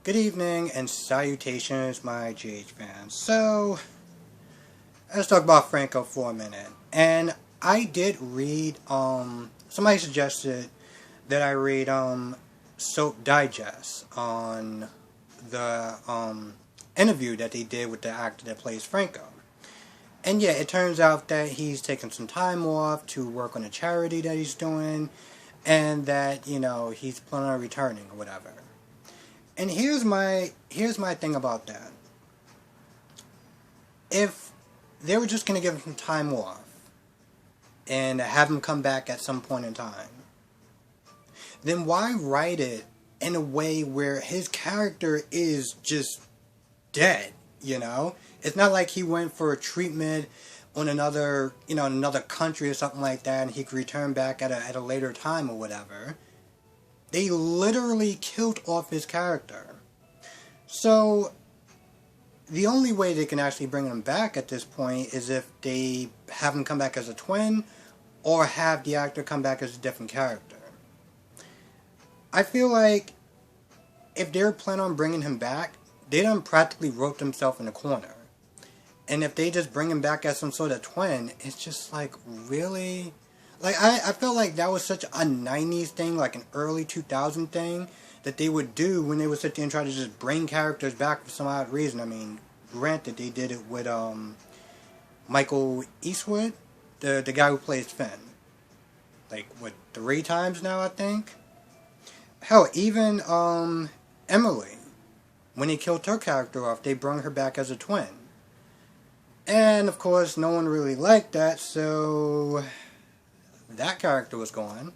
Good evening and salutations, my GH fans. So, let's talk about Franco for a minute. And I did read, somebody suggested that I read, Soap Digest on the, interview that they did with the actor that plays Franco. And yeah, it turns out that he's taken some time off to work on a charity that he's doing, and that, he's planning on returning or whatever. And here's my thing about that. If they were just gonna give him some time off and have him come back at some point in time, then why write it in a way where his character is just dead? It's not like he went for a treatment on another country or something like that, and he could return back at a later time or whatever. They literally killed off his character. So, the only way they can actually bring him back at this point is if they have him come back as a twin, or have the actor come back as a different character. I feel like if they're planning on bringing him back, they done practically wrote themselves in a corner. And if they just bring him back as some sort of twin, it's just like, really? Like, I felt like that was such a 90s thing, like an early 2000 thing, that they would do when they would sit there and try to just bring characters back for some odd reason. I mean, granted, they did it with Michael Eastwood, the guy who plays Finn. Like, what, 3 times now, I think? Hell, even Emily, when he killed her character off, they brought her back as a twin. And, of course, no one really liked that, so that character was gone.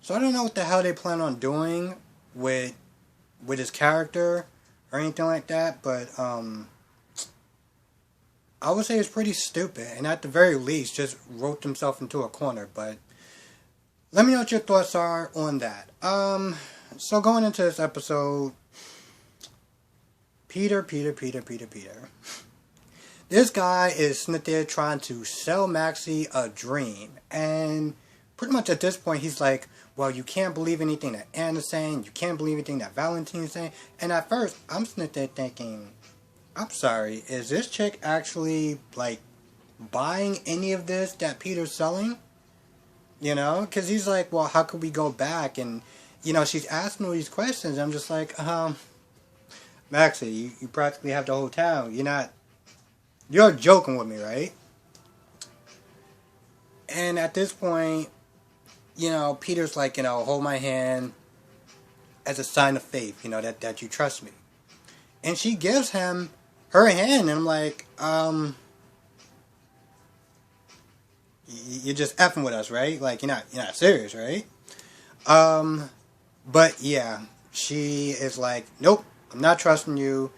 So I don't know what the hell they plan on doing with his character or anything like that, but I would say it's pretty stupid, and at the very least just wrote himself into a corner. But let me know what your thoughts are on that. So going into this episode, Peter. This guy is sitting there trying to sell Maxie a dream. And pretty much at this point, he's like, well, you can't believe anything that Anna's saying. You can't believe anything that Valentine's saying. And at first, I'm sitting there thinking, I'm sorry, is this chick actually, like, buying any of this that Peter's selling? Because he's like, well, how could we go back? And, she's asking all these questions. I'm just like, Maxie, you practically have the whole town. You're joking with me, right? And at this point, Peter's like, hold my hand as a sign of faith, that you trust me. And she gives him her hand, and I'm like, you're just effing with us, right? Like, you're not serious, right? But yeah, she is like, nope, I'm not trusting you.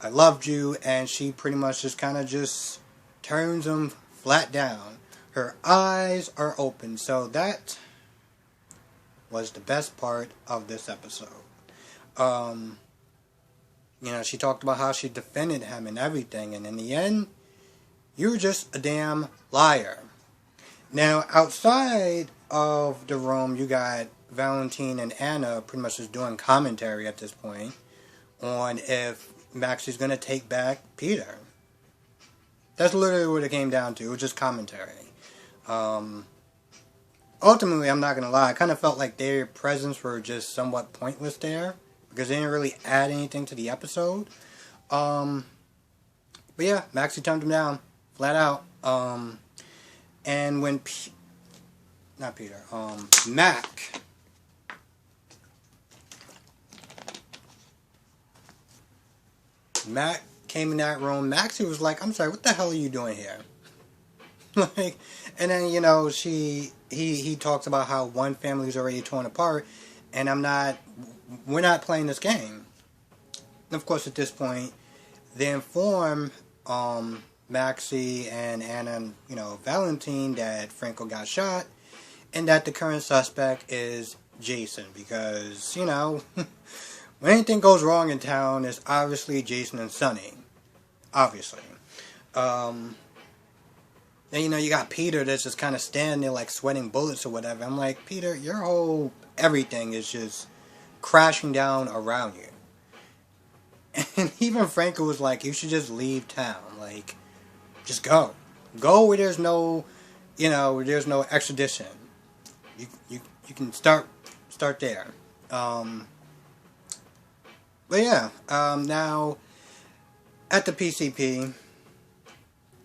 I loved you, and she pretty much just kind of just turns him flat down. Her eyes are open, so that was the best part of this episode. She talked about how she defended him and everything, and in the end, you're just a damn liar. Now, outside of the room, you got Valentine and Anna pretty much just doing commentary at this point on if Maxie's going to take back Peter. That's literally what it came down to. It was just commentary. Ultimately, I'm not going to lie, I kind of felt like their presence were just somewhat pointless there, because they didn't really add anything to the episode. But yeah, Maxie turned him down, flat out. And when Mac came in that room, Maxie was like, I'm sorry, what the hell are you doing here? Like, and then, he talks about how one family's already torn apart, and we're not playing this game. And of course, at this point, they inform, Maxie and Anna and, Valentine that Franco got shot, and that the current suspect is Jason, because, when anything goes wrong in town, it's obviously Jason and Sonny. Obviously. Then, you got Peter that's just kind of standing there, like, sweating bullets or whatever. I'm like, Peter, your whole everything is just crashing down around you. And even Franco was like, you should just leave town. Like, just go. Go where there's no, where there's no extradition. You can start there. But yeah, now at the PCP,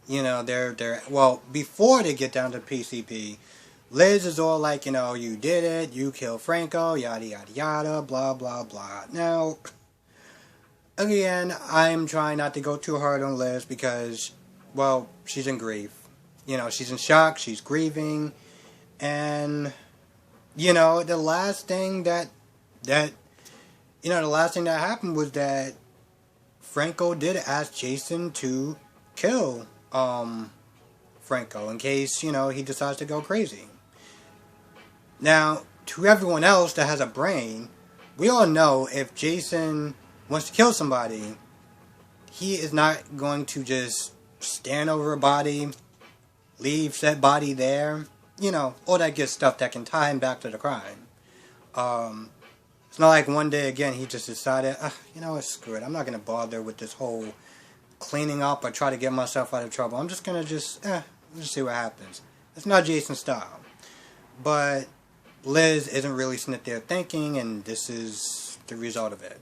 they're well, before they get down to PCP, Liz is all like, you did it, you killed Franco, yada yada yada, blah blah blah. Now, again, I'm trying not to go too hard on Liz because, well, she's in grief. She's in shock, she's grieving, and the last thing that happened was that Franco did ask Jason to kill Franco in case, he decides to go crazy. Now, to everyone else that has a brain, we all know if Jason wants to kill somebody, he is not going to just stand over a body, leave said body there, all that good stuff that can tie him back to the crime. It's not like one day again he just decided, screw it, I'm not going to bother with this whole cleaning up or try to get myself out of trouble. I'm just going to just see what happens. It's not Jason's style. But Liz isn't really sitting there thinking, and this is the result of it.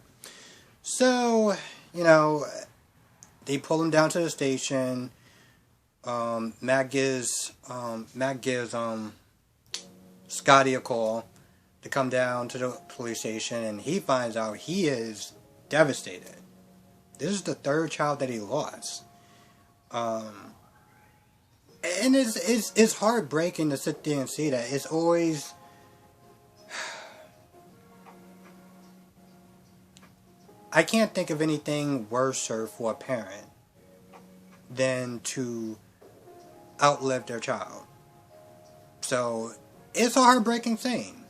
So, they pull him down to the station. Matt gives Scotty a call to come down to the police station, and he finds out he is devastated. This is the third child that he lost. And it's heartbreaking to sit there and see that. It's always... I can't think of anything worse for a parent than to outlive their child. So, it's a heartbreaking thing.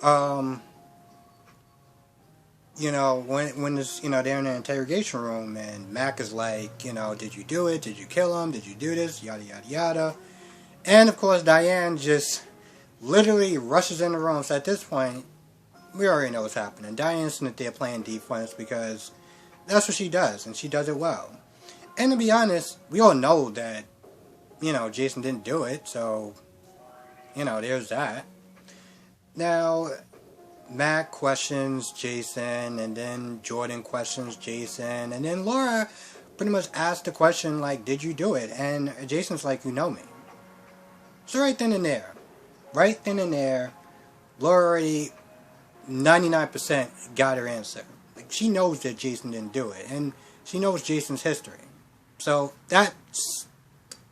When this, they're in the interrogation room and Mac is like, did you do it? Did you kill him? Did you do this? Yada, yada, yada. And, of course, Diane just literally rushes in the room. So, at this point, we already know what's happening. Diane's sitting there playing defense because that's what she does, and she does it well. And to be honest, we all know that, Jason didn't do it, so, there's that. Now, Mac questions Jason, and then Jordan questions Jason, and then Laura pretty much asks the question, like, did you do it? And Jason's like, you know me. So right then and there, Laura already 99% got her answer. Like, she knows that Jason didn't do it, and she knows Jason's history. So that's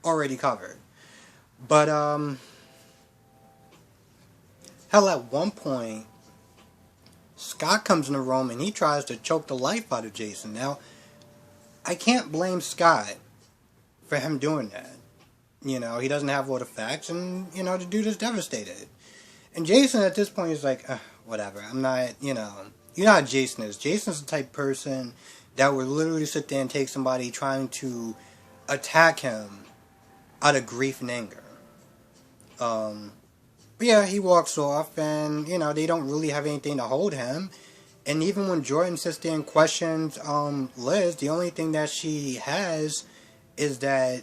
already covered. But, hell, at one point, Scott comes in the room and he tries to choke the life out of Jason. Now, I can't blame Scott for him doing that. He doesn't have all the facts, and, the dude is devastated. And Jason at this point is like, whatever, I'm not, you know how Jason is. Jason's the type of person that would literally sit there and take somebody trying to attack him out of grief and anger. But yeah, he walks off, and, they don't really have anything to hold him. And even when Jordan sits there and questions Liz, the only thing that she has is that,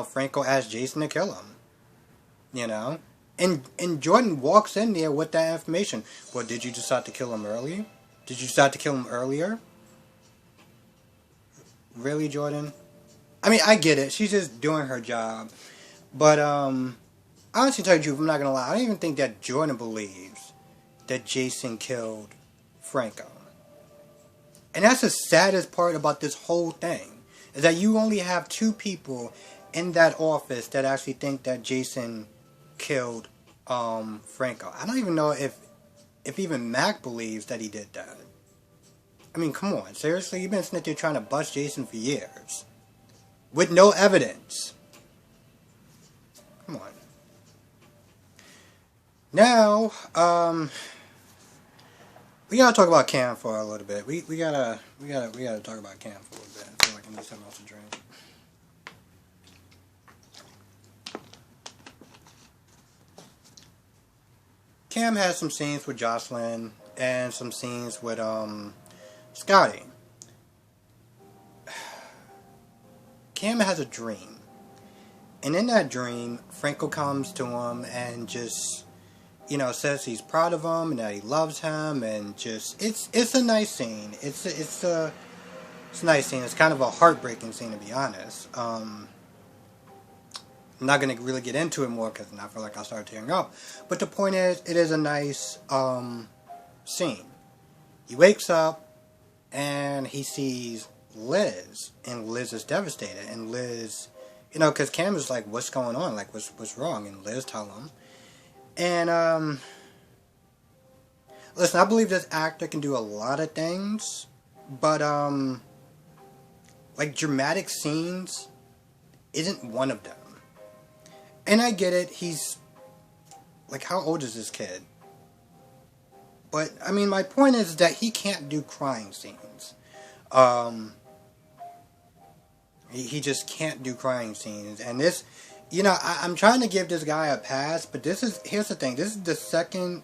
Franco asked Jason to kill him. And Jordan walks in there with that information. Well, did you decide to kill him early? Did you decide to kill him earlier? Really, Jordan? I mean, I get it. She's just doing her job. But, honestly, tell you the truth, I'm not gonna lie. I don't even think that Jordan believes that Jason killed Franco. And that's the saddest part about this whole thing. Is that you only have two people in that office that actually think that Jason killed Franco. I don't even know if even Mac believes that he did that. I mean, come on. Seriously? You've been sitting there trying to bust Jason for years. With no evidence. Come on. Now, we gotta talk about Cam for a little bit. We gotta talk about Cam for a little bit. I feel like I need something else to drink. Cam has some scenes with Jocelyn and some scenes with Scotty. Cam has a dream. And in that dream, Franco comes to him and just, says he's proud of him and that he loves him, and just, it's a nice scene. It's a nice scene. It's kind of a heartbreaking scene, to be honest. I'm not going to really get into it more because I feel like I'll start tearing up. But the point is, it is a nice scene. He wakes up and he sees Liz, and Liz is devastated, and Liz, because Cam is like, what's going on, like, what's wrong, and Liz tell him, and, listen, I believe this actor can do a lot of things, but, like, dramatic scenes isn't one of them, and I get it, he's, like, how old is this kid? But, I mean, my point is that he can't do crying scenes. He just can't do crying scenes. And this, I'm trying to give this guy a pass, but here's the thing. This is the second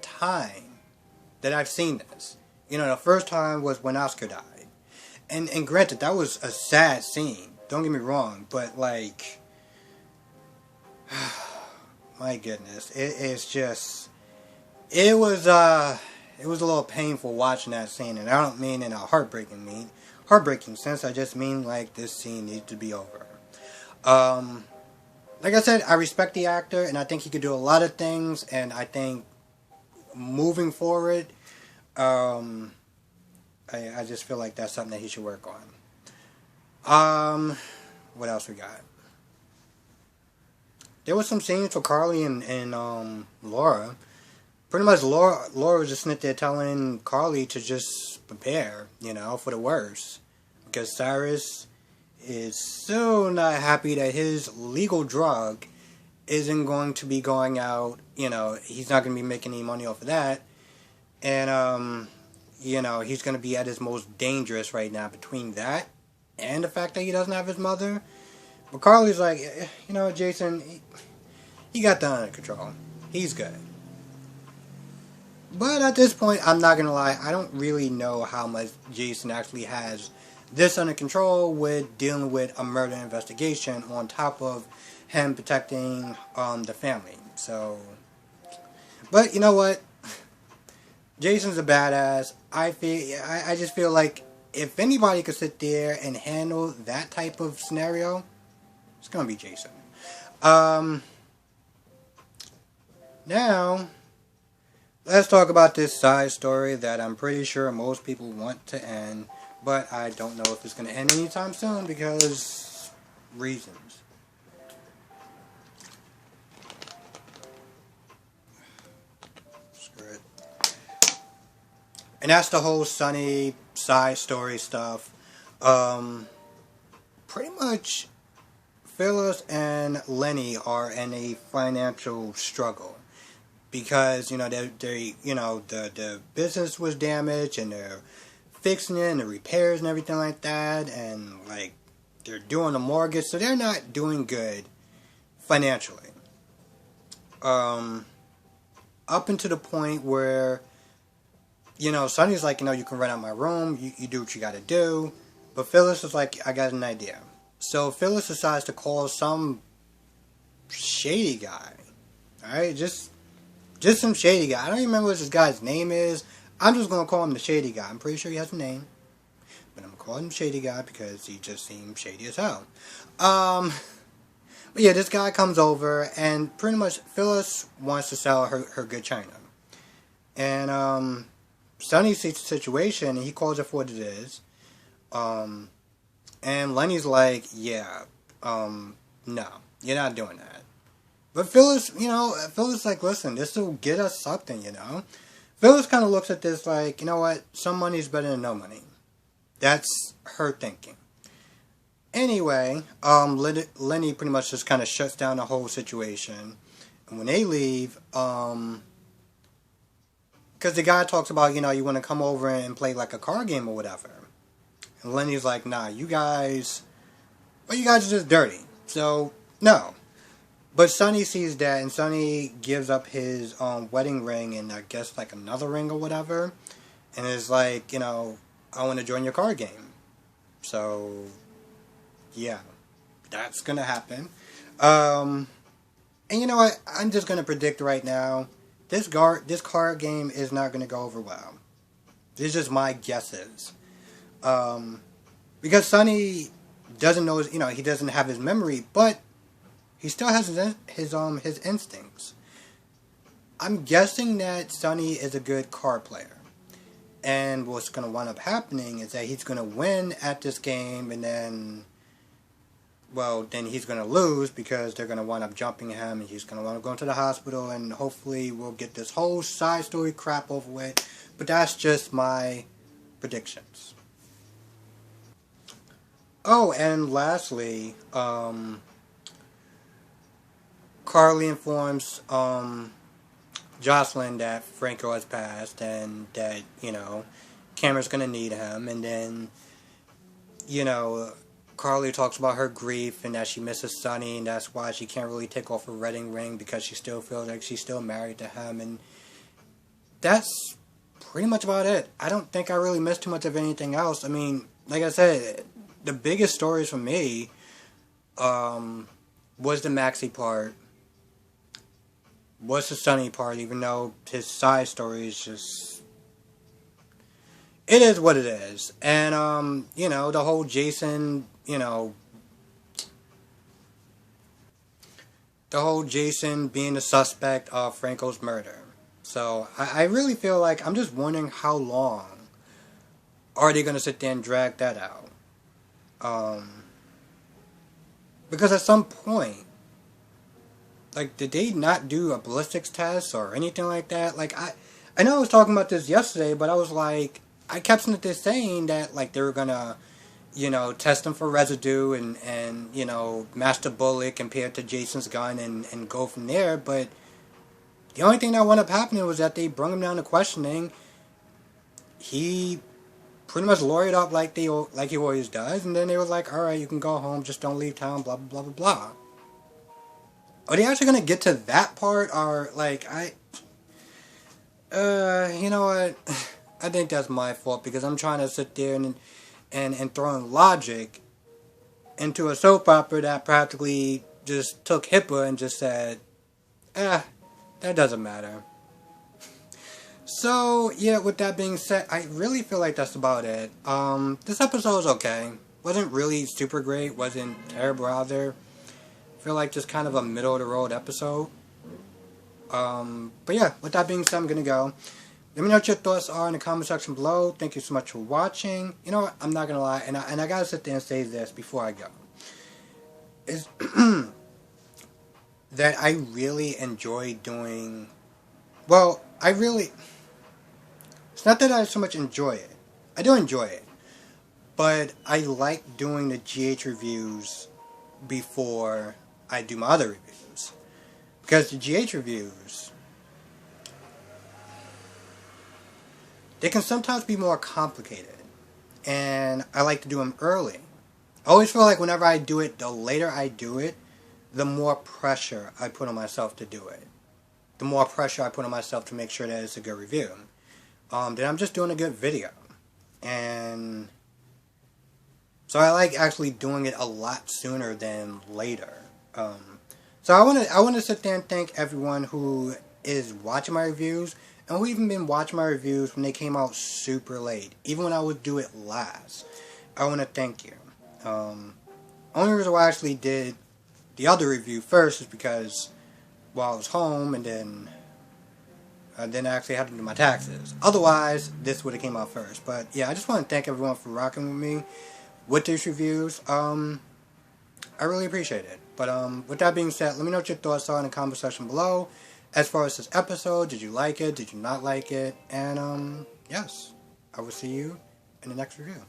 time that I've seen this. The first time was when Oscar died. And granted, that was a sad scene. Don't get me wrong. But, like, my goodness. It's just... It was a little painful watching that scene, and I don't mean in a heartbreaking sense. I just mean like this scene needs to be over. Like I said, I respect the actor, and I think he could do a lot of things, and I think moving forward, I just feel like that's something that he should work on. What else we got? There was some scenes for Carly and Laura. Pretty much Laura was just sitting there telling Carly to just prepare, for the worst. Because Cyrus is so not happy that his legal drug isn't going to be going out, he's not going to be making any money off of that. And, he's going to be at his most dangerous right now between that and the fact that he doesn't have his mother. But Carly's like, Jason, he got that under control. He's good. But at this point, I'm not going to lie, I don't really know how much Jason actually has this under control with dealing with a murder investigation on top of him protecting the family. So, but you know what? Jason's a badass. I just feel like if anybody could sit there and handle that type of scenario, it's going to be Jason. Now... let's talk about this side story that I'm pretty sure most people want to end, but I don't know if it's going to end anytime soon because reasons. Screw it. And that's the whole Sonny side story stuff. Pretty much Phyllis and Lenny are in a financial struggle. Because, the business was damaged, and they're fixing it, and the repairs and everything like that, and, like, they're doing a mortgage, so they're not doing good financially. Up until the point where, Sonny's like, you can rent out my room, you do what you gotta do, but Phyllis is like, I got an idea. So Phyllis decides to call some shady guy, alright, just some shady guy. I don't even remember what this guy's name is. I'm just going to call him the shady guy. I'm pretty sure he has a name. But I'm going to call him shady guy because he just seems shady as hell. But yeah, this guy comes over and pretty much Phyllis wants to sell her good china. And Sonny sees the situation and he calls it for what it is. And Lenny's like, yeah, no, you're not doing that. But Phyllis, Phyllis like, listen, this will get us something, Phyllis kind of looks at this like, you know what, some money's better than no money. That's her thinking. Anyway, Lenny pretty much just kind of shuts down the whole situation. And when they leave, because the guy talks about, you want to come over and play like a card game or whatever. And Lenny's like, nah, you guys are just dirty. So, no. But Sonny sees that, and Sonny gives up his wedding ring and I guess like another ring or whatever, and is like, I want to join your card game. So yeah, that's gonna happen. Um, and you know what? I'm just gonna predict right now. This card game is not gonna go over well. These are just my guesses. Um, because Sonny doesn't know, he doesn't have his memory, but he still has his instincts. I'm guessing that Sonny is a good card player. And what's going to wind up happening is that he's going to win at this game, and then, well, then he's going to lose because they're going to wind up jumping him, and he's going to want to go into the hospital, and hopefully we'll get this whole side story crap over with. But that's just my predictions. Oh, and lastly, Carly informs Jocelyn that Franco has passed and that, Cameron's going to need him. And then, Carly talks about her grief and that she misses Sonny, and that's why she can't really take off her wedding ring because she still feels like she's still married to him. And that's pretty much about it. I don't think I really missed too much of anything else. I mean, like I said, the biggest stories for me was the Maxie part, was the Sonny part, even though his side story is just, it is what it is. And, the whole Jason, the whole Jason being the suspect of Franco's murder. So, I really feel like I'm just wondering how long are they going to sit there and drag that out. Because at some point, like, did they not do a ballistics test or anything like that? Like, I know I was talking about this yesterday, but I was like, I kept saying that, like, they were gonna, test them for residue and match the bullet compared to Jason's gun and go from there. But the only thing that wound up happening was that they brought him down to questioning. He pretty much lawyered up like he always does, and then they were like, all right, you can go home, just don't leave town, blah, blah, blah, blah, blah. Are they actually going to get to that part? Or, like, you know what? I think that's my fault because I'm trying to sit there and throw in logic into a soap opera that practically just took HIPAA and just said, that doesn't matter. So, yeah, with that being said, I really feel like that's about it. This episode was okay. Wasn't really super great, wasn't terrible either. Feel like just kind of a middle of the road episode. But yeah, with that being said, I'm gonna go. Let me know what your thoughts are in the comment section below. Thank you so much for watching. You know what? I'm not gonna lie, and I gotta sit there and say this before I go. Is that I really enjoy doing. Well, it's not that I so much enjoy it. I do enjoy it, but I like doing the GH reviews before I do my other reviews. Because the GH reviews, they can sometimes be more complicated. And I like to do them early. I always feel like whenever I do it, the later I do it, the more pressure I put on myself to do it. The more pressure I put on myself to make sure that it's a good review. Then I'm just doing a good video. And so I like actually doing it a lot sooner than later. So I want to sit there and thank everyone who is watching my reviews and who even been watching my reviews when they came out super late, even when I would do it last. I want to thank you. Only reason why I actually did the other review first is because, I was home and then I actually had to do my taxes. Otherwise, this would have came out first. But yeah, I just want to thank everyone for rocking with me with these reviews. I really appreciate it. But with that being said, let me know what your thoughts are in the comment section below. As far as this episode, did you like it? Did you not like it? And yes, I will see you in the next review.